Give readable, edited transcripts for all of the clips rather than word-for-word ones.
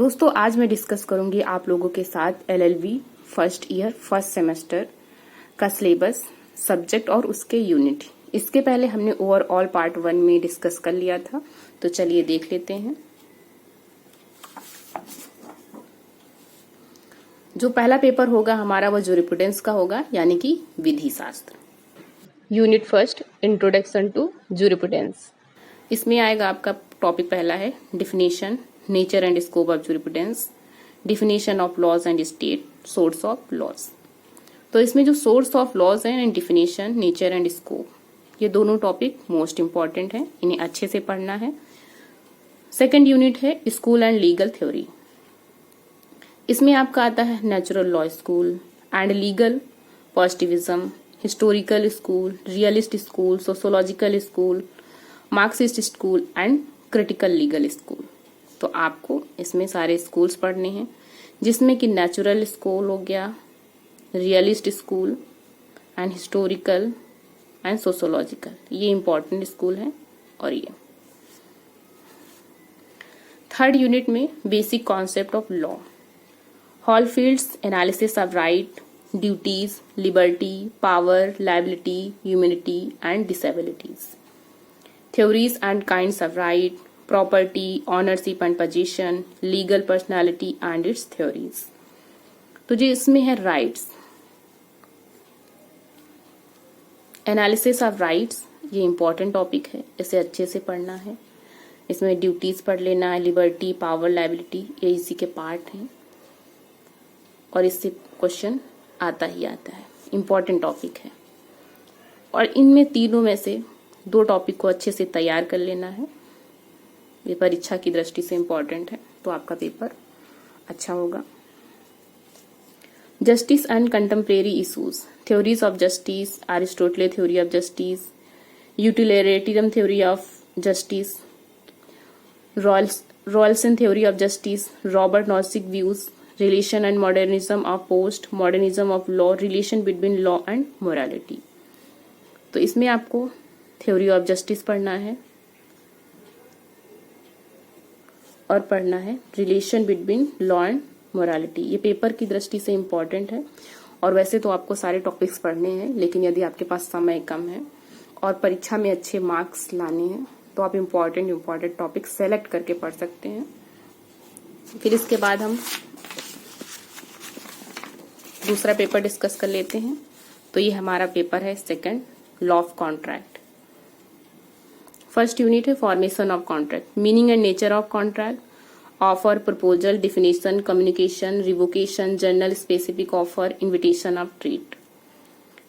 दोस्तों आज मैं डिस्कस करूंगी आप लोगों के साथ LLB first year first semester का सिलेबस, सब्जेक्ट और उसके यूनिट। इसके पहले हमने ओवरऑल पार्ट 1 में डिस्कस कर लिया था, तो चलिए देख लेते हैं। जो पहला पेपर होगा हमारा वो जूरिस्प्रूडेंस का होगा, यानी कि विधि शास्त्र। Unit first, introduction to jurisprudence. इसमें आएगा आपका टॉपिक पहला है definition, nature and scope of jurisprudence, definition of laws and state, source of laws. तो इसमें जो सोर्स ऑफ लॉज है and definition, nature and scope, ये दोनों टॉपिक मोस्ट इंपॉर्टेंट है, इन्हें अच्छे से पढ़ना है। सेकंड यूनिट है स्कूल एंड लीगल थ्योरी। इसमें आपका आता है natural law school and legal positivism, historical school, realist school, sociological school, Marxist school and critical legal school. तो आपको इसमें सारे स्कूल्स पढ़ने हैं, जिसमें कि नेचुरल स्कूल हो गया, realist school and historical and sociological, ये इंपॉर्टेंट स्कूल है। और ये थर्ड यूनिट में basic concept of law, Hohfeld's analysis of right, duties, liberty, power, liability, humanity and disabilities, theories and kinds of right, property, ownership and possession, legal personality and its theories। तो जो इसमें है rights, analysis of rights, ये important topic है, इसे अच्छे से पढ़ना है। इसमें ड्यूटीज पढ़ लेना है, लिबर्टी, पावर, लायबिलिटी, ये इसी के पार्ट हैं और इससे क्वेश्चन आता ही आता है, इंपॉर्टेंट टॉपिक है। और इनमें तीनों में से दो टॉपिक को अच्छे से तैयार कर लेना है, ये परीक्षा की दृष्टि से इंपॉर्टेंट है, तो आपका पेपर अच्छा होगा। Justice and contemporary issues, theories of justice, Aristotle theory of justice, utilitarian theory of justice, Rawlsian theory of justice, Robert Nozick views, relation and modernism of post modernism of law, relation between law and morality. तो इसमें आपको theory of justice पढ़ना है और पढ़ना है relation between law and morality. ये paper की दृष्टि से इंपॉर्टेंट है, और वैसे तो आपको सारे टॉपिक्स पढ़ने हैं, लेकिन यदि आपके पास समय कम है और परीक्षा में अच्छे मार्क्स लाने हैं तो आप इंपॉर्टेंट टॉपिक सेलेक्ट करके पढ़ सकते हैं। फिर इसके बाद हम दूसरा पेपर डिस्कस कर लेते हैं। तो ये हमारा पेपर है second, law of contract. First unit है formation of contract, meaning and nature of contract, offer, proposal, definition, communication, revocation, general, specific offer, invitation of treat.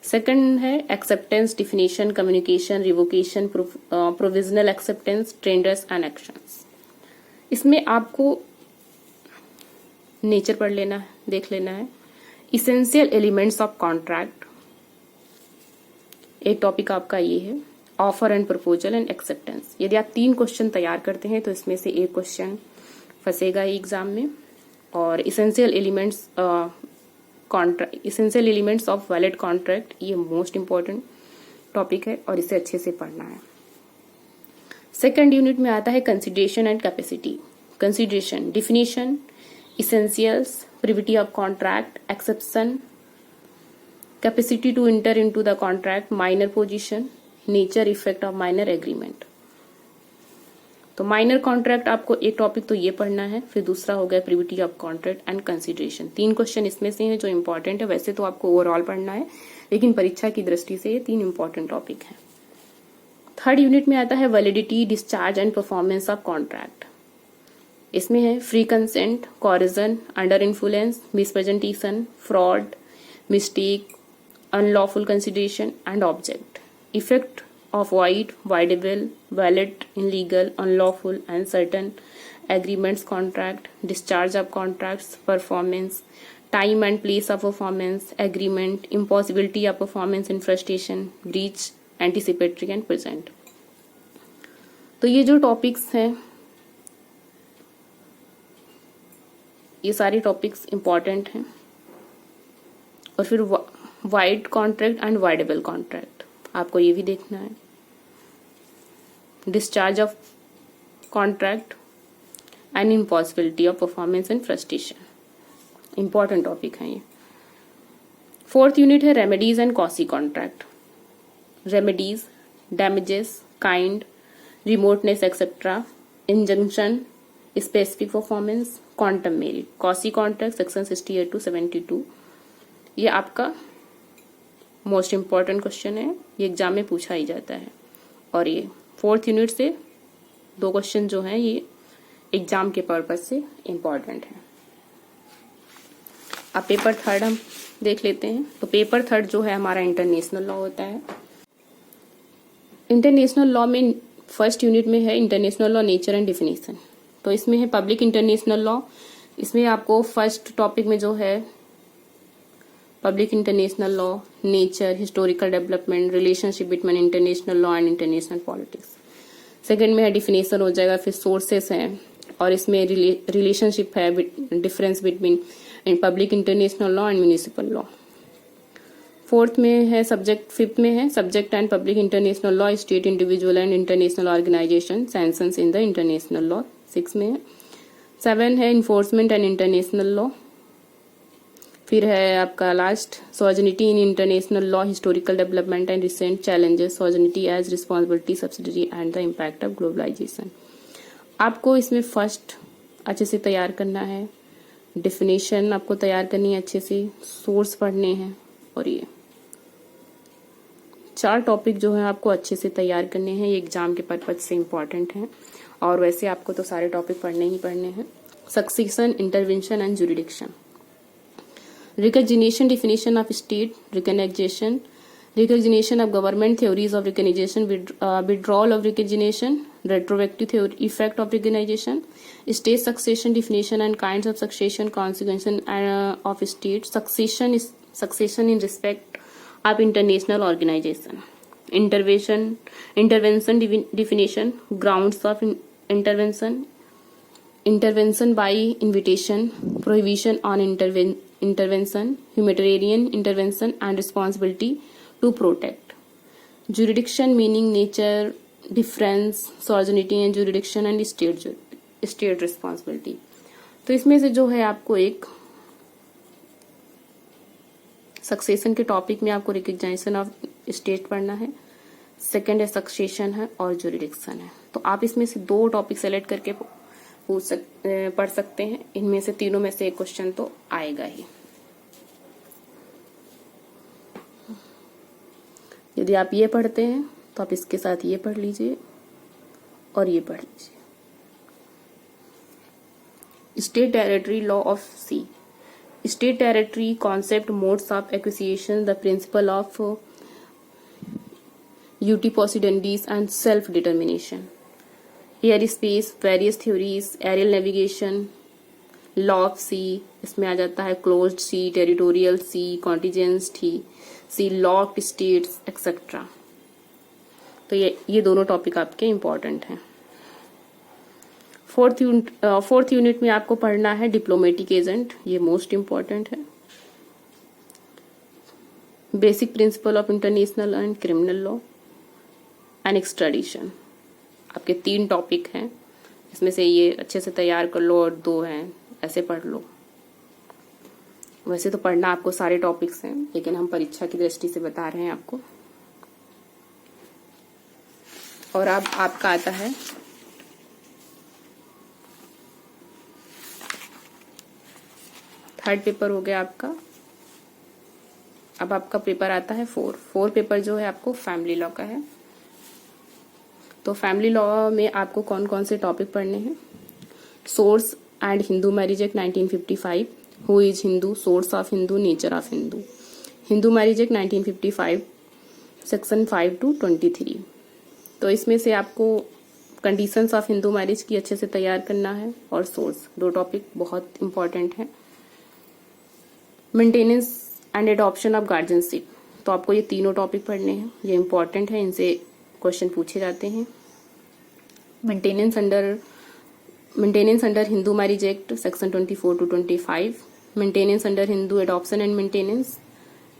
Second है acceptance, definition, communication, revocation, provisional acceptance, tenders and auctions. इसमें आपको nature पढ़ लेना है, देख लेना है। इसेंशियल एलिमेंट्स ऑफ कॉन्ट्रैक्ट, एक टॉपिक आपका ये है, offer and proposal and acceptance. यदि आप 3 क्वेश्चन तैयार करते हैं तो इसमें से एक क्वेश्चन फंसेगा ही एग्जाम में। और essential elements of valid contract, ये मोस्ट इंपॉर्टेंट टॉपिक है और इसे अच्छे से पढ़ना है। सेकंड यूनिट में आता है consideration and capacity. Consideration, definition, essentials, privity of contract, exception, capacity to enter into the contract, minor position, nature, effect of minor agreement. तो माइनर कॉन्ट्रैक्ट आपको एक टॉपिक तो ये पढ़ना है, फिर दूसरा हो गया privity of contract and consideration. 3 question इसमें से हैं जो इंपॉर्टेंट है, वैसे तो आपको ओवरऑल पढ़ना है, लेकिन परीक्षा की दृष्टि से ये 3 इंपॉर्टेंट टॉपिक हैं। थर्ड यूनिट में आता है validity, discharge and performance of contract. इसमें है free consent, coercion, under influence, misrepresentation, fraud, mistake, unlawful consideration and object, effect of void, voidable, valid, illegal, unlawful and certain agreements, contract, discharge of contracts, performance, time and place of performance, agreement, impossibility of performance in frustration, breach, anticipatory and present। तो ये जो topics हैं, ये सारे topics important हैं। और फिर wide contract and voidable contract आपको ये भी देखना है। Discharge of contract, and impossibility of performance and frustration. Important topic है ये। फोर्थ यूनिट है remedies and quasi contract. Remedies, damages, kind, remoteness etcetera, injunction, specific performance, quantum merit. Quasi contract section 68 to 72। ये आपका most important question है, ये exam में पूछा ही जाता है। और ये फोर्थ यूनिट से 2 क्वेश्चन जो हैं ये एग्जाम के पर्पज से इम्पॉर्टेंट है। अब पेपर थर्ड हम देख लेते हैं। तो पेपर थर्ड जो है हमारा इंटरनेशनल लॉ होता है। इंटरनेशनल लॉ में फर्स्ट यूनिट में है international law nature and definition. तो इसमें है पब्लिक इंटरनेशनल लॉ। इसमें आपको फर्स्ट टॉपिक में जो है public international law, nature, historical development, relationship between international law and international politics. Second में है डिफिनेशन हो जाएगा, फिर सोर्सेस हैं और इसमें रिलेशनशिप है, difference between public international law and municipal law. Fourth में है सब्जेक्ट, फिफ्थ में है subject and public international law, state, individual and international organization, sanctions in the international law. 6 में है। 7 है इन्फोर्समेंट एंड इंटरनेशनल लॉ। फिर है आपका last sovereignty in international law, historical development and recent challenges, sovereignty as responsibility, subsidiary and the impact of globalization. आपको इसमें first अच्छे से तैयार करना है, डेफिनेशन आपको तैयार करनी है अच्छे से, सोर्स पढ़ने हैं और ये 4 टॉपिक जो है आपको अच्छे से तैयार करने हैं। ये एग्जाम के पर्पज से इम्पॉर्टेंट हैं और वैसे आपको तो सारे टॉपिक पढ़ने ही पढ़ने हैं। Succession, intervention and jurisdiction. Recognition, definition of state, recognition, recognition of government, theories of recognition, withdrawal of recognition, retroactive theory, effect of recognition, state succession, definition and kinds of succession, consequences of state succession is succession in respect of international organization, intervention definition, grounds of intervention, intervention by invitation, prohibition on intervention, humanitarian intervention and responsibility to protect. Jurisdiction meaning nature, difference, sovereignty and jurisdiction and state responsibility. तो इसमें से जो है आपको एक succession के topic में आपको रिकग्निशन ऑफ स्टेट पढ़ना है, सेकंड है सक्सेशन है और जुरिडिक्शन है। तो आप इसमें से 2 टॉपिक सेलेक्ट करके पढ़ सकते हैं। इनमें से तीनों में से एक क्वेश्चन तो आएगा ही। यदि आप ये पढ़ते हैं तो आप इसके साथ ये पढ़ लीजिए और ये पढ़ लीजिए। State territory law of sea, state territory concept, modes of acquisition, the principle of uti possidetis and self determination, air space, various theories, aerial navigation, law of sea, इसमें आ जाता है closed sea, territorial sea, contingent sea, locked states etcetera. तो ये दोनों topic आपके important हैं। Fourth unit में आपको पढ़ना है डिप्लोमेटिक एजेंट, ये मोस्ट इंपॉर्टेंट है। Basic principle of international and criminal law and extradition. आपके 3 टॉपिक हैं, इसमें से ये अच्छे से तैयार कर लो और 2 हैं ऐसे पढ़ लो। वैसे तो पढ़ना आपको सारे टॉपिक्स हैं, लेकिन हम परीक्षा की दृष्टि से बता रहे हैं आपको। और अब आपका आता है थर्ड पेपर हो गया आपका। अब आपका पेपर आता है 4 पेपर जो है आपको फैमिली लॉ का है। तो फैमिली लॉ में आपको कौन कौन से टॉपिक पढ़ने हैं? Source and Hindu marriage act 1955, who is Hindu, source of Hindu, nature of Hindu. Hindu marriage act 1955 section 5 to 23। तो इसमें से आपको कंडीशंस ऑफ हिंदू मैरिज की अच्छे से तैयार करना है और सोर्स, 2 टॉपिक बहुत इंपॉर्टेंट है। Maintenance and adoption of guardianship, तो आपको ये तीनों टॉपिक पढ़ने हैं, ये इंपॉर्टेंट है, इनसे क्वेश्चन पूछे जाते हैं। Maintenance under Hindu marriage act section 24 to 25, maintenance under Hindu adoption and maintenance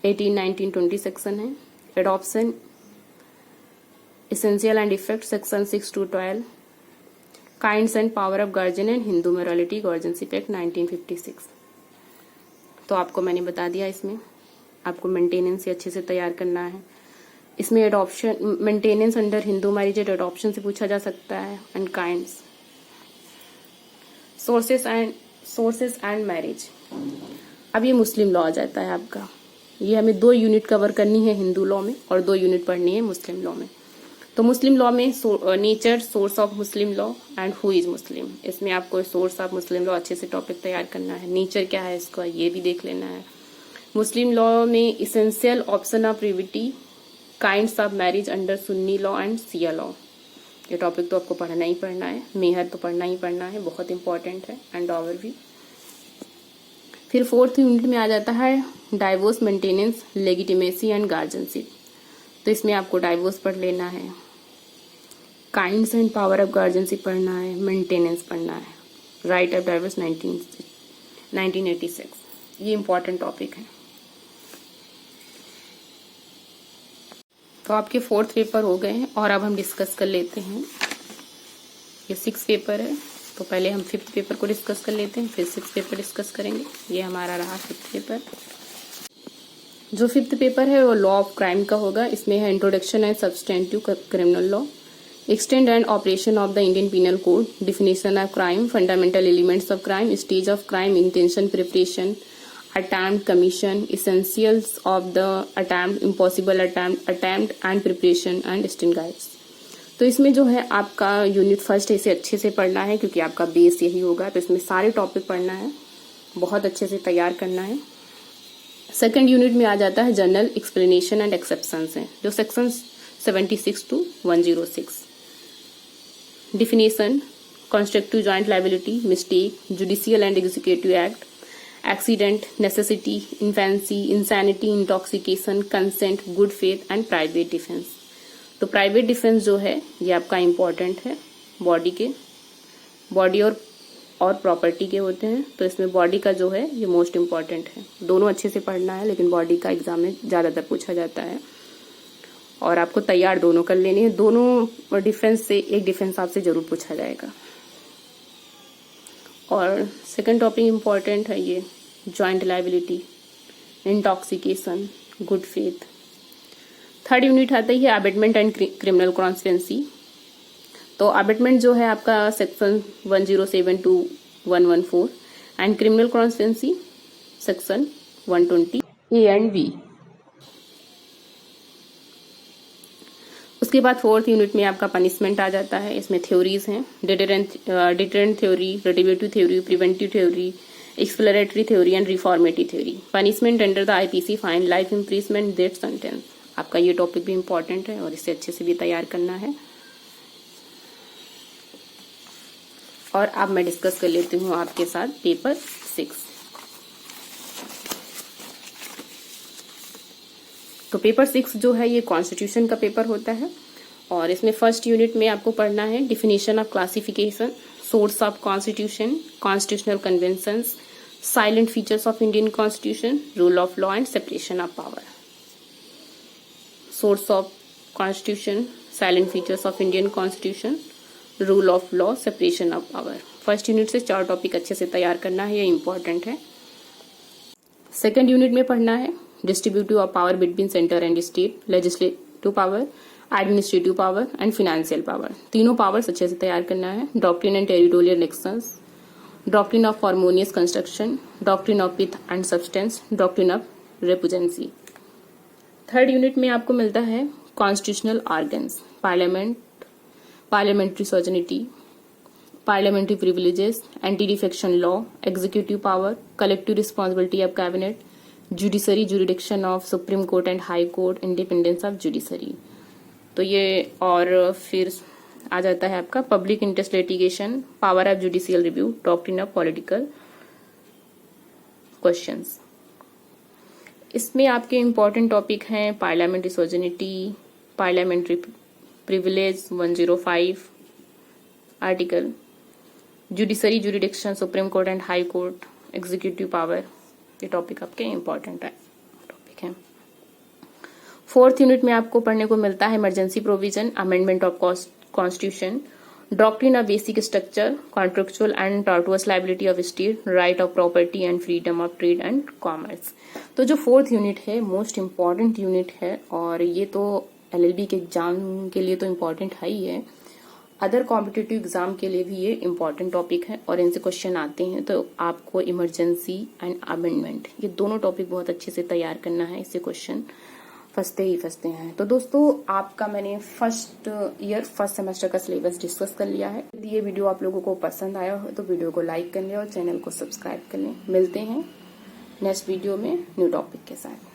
18, 19, 20 section है। Adoption essential and effect section 6 to 12, kinds and power of guardian and Hindu morality guardianship act 1956। तो आपको मैंने बता दिया, इसमें आपको मेंटेनेंस से अच्छे से तैयार करना है। इसमें adoption, maintenance under Hindu marriage and adoption से पूछा जा सकता है, and kinds, sources and marriage. अब ये मुस्लिम लॉ आ जाता है आपका। ये हमें 2 यूनिट कवर करनी है हिंदू लॉ में और 2 यूनिट पढ़नी है मुस्लिम लॉ में। तो मुस्लिम लॉ में nature, source of Muslim law and who is Muslim. इसमें आपको सोर्स ऑफ मुस्लिम लॉ अच्छे से टॉपिक तैयार करना है। नेचर क्या है इसका, ये भी देख लेना है। मुस्लिम लॉ में essential option of privity, kinds of marriage under Sunni law and Shia law. ये टॉपिक तो आपको पढ़ना ही पढ़ना है। मेहर तो पढ़ना ही पढ़ना है, बहुत इंपॉर्टेंट है, एंड ओवरव्यू। फिर 4th यूनिट में आ जाता है डाइवोर्स, मेंटेनेंस, लेगिटिमेसी एंड गार्जियनशिप। तो इसमें आपको डाइवोर्स पढ़ लेना है, kinds and power of guardianship पढ़ना है, मेंटेनेंस पढ़ना है, राइट ऑफ डाइवोर्स 1986। ये इंपॉर्टेंट टॉपिक है। तो आपके 4th पेपर हो गए हैं और अब हम डिस्कस कर लेते हैं। ये 6 पेपर है, तो पहले हम 5th पेपर को डिस्कस कर लेते हैं, फिर 6th पेपर डिस्कस करेंगे। ये हमारा रहा 5th पेपर। जो 5th पेपर है वो लॉ ऑफ क्राइम का होगा। इसमें है introduction and substantive criminal law, extend and operation of the Indian penal code, definition of crime, fundamental elements of crime, stage of crime, intention, preparation, attempt, commission, essentials of the attempt, impossible attempt and preparation and stint guides। तो इसमें जो है आपका unit first इसे अच्छे से पढ़ना है, क्योंकि आपका बेस यही होगा। तो इसमें सारे टॉपिक पढ़ना है, बहुत अच्छे से तैयार करना है। सेकंड यूनिट में आ जाता है जनरल एक्सप्लेनेशन एंड एक्सेप्शंस है, जो section 76 to 106। Definition, constructive joint liability, mistake, judicial and executive act, accident, necessity, infancy, insanity, intoxication, consent, good faith and private defence. तो प्राइवेट डिफेंस जो है ये आपका इम्पोर्टेंट है, बॉडी और प्रॉपर्टी के होते हैं। तो इसमें बॉडी का जो है ये मोस्ट इम्पॉर्टेंट है। दोनों अच्छे से पढ़ना है, लेकिन बॉडी का एग्जाम में ज़्यादातर पूछा जाता है और आपको तैयार दोनों कर लेने हैं। दोनों डिफेंस से एक डिफेंस आपसे जरूर पूछा जाएगा। और सेकंड टॉपिक इम्पॉर्टेंट है ये joint liability, intoxication, good faith. Third unit आता ही है अबेटमेंट एंड क्रिमिनल कॉन्सिक्वेंसी। तो अबेटमेंट जो है आपका section 107 to 114 and criminal conspiracy section 120 A and B। उसके बाद 4th यूनिट में आपका पनिशमेंट आ जाता है। इसमें थ्योरीज हैं, deterrent theory, retributive theory, preventive theory, exploratory theory and reformative theory. Punishment under the IPC, fine, life imprisonment, death sentence. आपका ये टॉपिक भी इंपॉर्टेंट है और इसे अच्छे से भी तैयार करना है। और अब मैं डिस्कस कर लेती हूँ आपके साथ पेपर 6। तो पेपर 6 जो है ये कॉन्स्टिट्यूशन का पेपर होता है और इसमें फर्स्ट यूनिट में आपको पढ़ना है definition of classification, source of constitution, constitutional conventions, salient features of Indian constitution, rule of law and separation of power. Source of constitution, salient features of Indian constitution, rule of law, separation of power. First unit से 4 topic अच्छे से तैयार करना है, ये important है। Second unit में पढ़ना है distributive of power between centre and state, legislative power, administrative power and financial power. तीनों पावर्स अच्छे से तैयार करना है। Doctrine and territorial elections, doctrine of harmonious construction, doctrine of pith and substance, doctrine of repugnancy. Third unit में आपको मिलता है constitutional organs, parliament, parliamentary sovereignty, parliamentary privileges, anti defection law, executive power, collective responsibility of cabinet, judiciary jurisdiction of supreme court and high court, independence of judiciary. तो ये और फिर आ जाता है आपका public interest litigation, power of judicial review, doctrine of political questions. इसमें आपके इंपॉर्टेंट टॉपिक हैं parliamentary sovereignty, parliamentary privilege 105 article, judiciary jurisdiction supreme court and high court, executive power. ये टॉपिक आपके इंपॉर्टेंट टॉपिक हैं। फोर्थ यूनिट में आपको पढ़ने को मिलता है emergency provision, amendment of constitution, doctrine of basic structure, contractual and tortious liability of state, right of property and freedom of trade and commerce. तो जो 4th यूनिट है मोस्ट इम्पॉर्टेंट यूनिट है, और ये तो LLB के एग्जाम के लिए तो इम्पॉर्टेंट है ही है, अदर कॉम्पिटिटिव एग्जाम के लिए भी ये इम्पॉर्टेंट टॉपिक है और इनसे क्वेश्चन आते हैं। तो आपको इमरजेंसी एंड अमेंडमेंट ये दोनों टॉपिक बहुत अच्छे से तैयार करना है, इससे क्वेश्चन फंसते हैं। तो दोस्तों आपका मैंने फर्स्ट सेमेस्टर का सिलेबस डिस्कस कर लिया है। यदि ये वीडियो आप लोगों को पसंद आया हो तो वीडियो को लाइक कर लें और चैनल को सब्सक्राइब कर लें। मिलते हैं नेक्स्ट वीडियो में न्यू टॉपिक के साथ।